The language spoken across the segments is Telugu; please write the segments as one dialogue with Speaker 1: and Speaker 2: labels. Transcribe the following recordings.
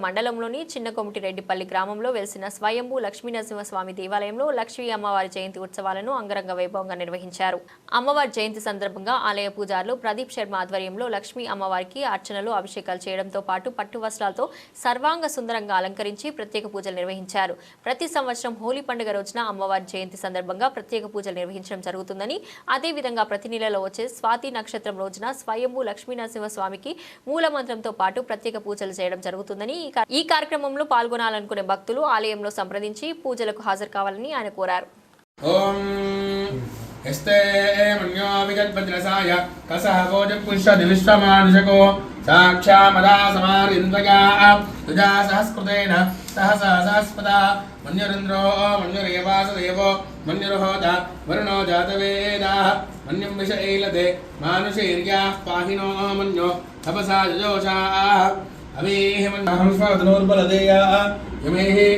Speaker 1: మండలంలోని చిన్నకొమిటిరెడ్డిపల్లి గ్రామంలో వెలిసిన స్వయంభూ లక్ష్మీనరసింహస్వామి దేవాలయంలో లక్ష్మీ అమ్మవారి జయంతి ఉత్సవాలను అంగరంగ వైభవంగా నిర్వహించారు. అమ్మవారి జయంతి సందర్భంగా ఆలయ పూజారులు ప్రదీప్ శర్మ ఆధ్వర్యంలో లక్ష్మీ అమ్మవారికి అర్చనలు, అభిషేకాలు చేయడంతో పాటు పట్టు వస్త్రాలతో సర్వాంగ సుందరంగా అలంకరించి ప్రత్యేక పూజలు నిర్వహించారు. ప్రతి సంవత్సరం హోలీ పండుగ రోజున అమ్మవారి జయంతి సందర్భంగా ప్రత్యేక పూజలు నిర్వహించడం జరుగుతుందని, అదేవిధంగా ప్రతి నెలలో వచ్చే స్వాతి నక్షత్రం రోజున స్వయంభూ లక్ష్మీనరసింహస్వామికి మూలమంత్రంతో పాటు ప్రత్యేక పూజలు చేయడం జరుగుతుందని, ఈ కార్యక్రమంలో పాల్గొనాలనుకునే భక్తులు ఆలయంలో సంప్రదించి పూజలకు హాజరు కావాలని ఆయన కోరారు.
Speaker 2: ఓం హస్తే మన్యో విగద్భద్రసాయ కసః భోజపుష్యతి విశ్వమానుషకో సాక్షామదా సమారింద్రగా తుజా సహస్కృతేన సహసా సహస్పదా మన్యురింద్రో మన్యురేవాసదేవో మన్యుర్హోత వరుణో జాతవేదాః మన్యం విషైలతే మానుషైర్యాః పాహినో మన్యో తపసా జజోషాః అవేహమన్నహం స్వాదనోర్బలదేయా యమేహి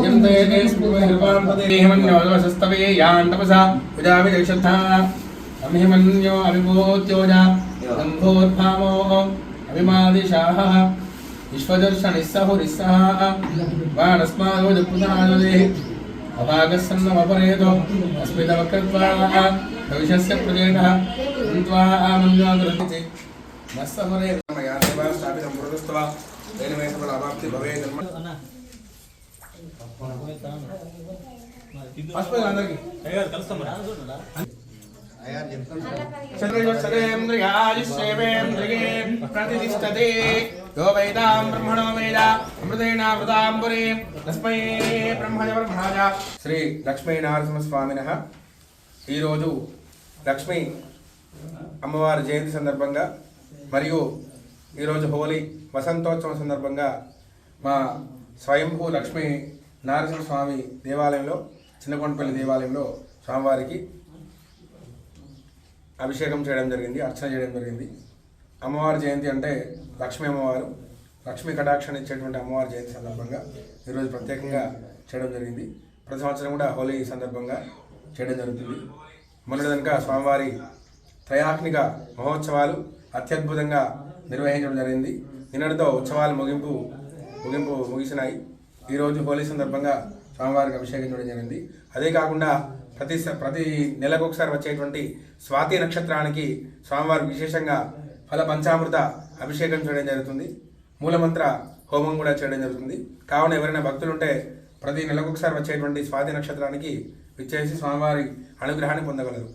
Speaker 2: యంతే స్పువహిర్వాం పదేహమన్యోదవసస్తవే యాన్ తపసా ఉజావిదక్షథా అమిహమన్యో అవిభూత్యోజా దంభోర్భామో అవిమాదిశాః విశ్వదర్శనిస్సహురిస్సః వానస్మాదో జపుతానదే అభాగస్సన్నమపరేతో అస్మిదవకృత్వా భవిష్యస్య ప్రజేతః త్వా ఆమన్యోదృతి నస్సమరే మయా దేవా స్థాపితం పురదస్తవ దేనమే సమలాభాప్తి భవేత్ అస్పద అందరికి అయ్యారు కలుస్తాం అయ్యారు చెప్తాం చంద్రయోత్సవేంద్రియాయుష్యేవేంద్రియే ప్రతిష్టతే యో వేదాం బ్రహ్మణో వేద అమృతేనామృతాంబురే తస్మై బ్రహ్మజ బ్రహ్మణాజ. శ్రీ లక్ష్మీనరసింహస్వామినః ఈరోజు లక్ష్మీ అమ్మవారి జయంతి సందర్భంగా మరియు ఈరోజు హోలీ వసంతోత్సవం సందర్భంగా మా స్వయంభూ లక్ష్మీ నరసింహస్వామి దేవాలయంలో, చిన్నకొండపల్లి దేవాలయంలో స్వామివారికి అభిషేకం చేయడం జరిగింది, అర్చన చేయడం జరిగింది. అమ్మవారి జయంతి అంటే లక్ష్మీ అమ్మవారు, లక్ష్మీ కటాక్షాన్ని ఇచ్చేటువంటి అమ్మవారి జయంతి సందర్భంగా ఈరోజు ప్రత్యేకంగా చేయడం జరిగింది. ప్రతి సంవత్సరం కూడా హోలీ సందర్భంగా చేయడం జరుగుతుంది. మొన్నటి కనుక స్వామివారి త్రయాగ్నిక మహోత్సవాలు అత్యద్భుతంగా నిర్వహించడం జరిగింది. నిన్నటితో ఉత్సవాలు ముగిసినాయి. ఈరోజు హోలీ సందర్భంగా స్వామివారికి అభిషేకం చేయడం జరిగింది. అదే కాకుండా ప్రతి నెలకు ఒకసారి వచ్చేటువంటి స్వాతి నక్షత్రానికి స్వామివారికి విశేషంగా ఫల పంచామృత అభిషేకం చేయడం జరుగుతుంది. మూలమంత్ర హోమం కూడా చేయడం జరుగుతుంది. కావున ఎవరైనా భక్తులు ఉంటే ప్రతి నెలకు ఒకసారి వచ్చేటువంటి స్వాతి నక్షత్రానికి విచ్చేసి స్వామివారి అనుగ్రహాన్ని పొందగలరు.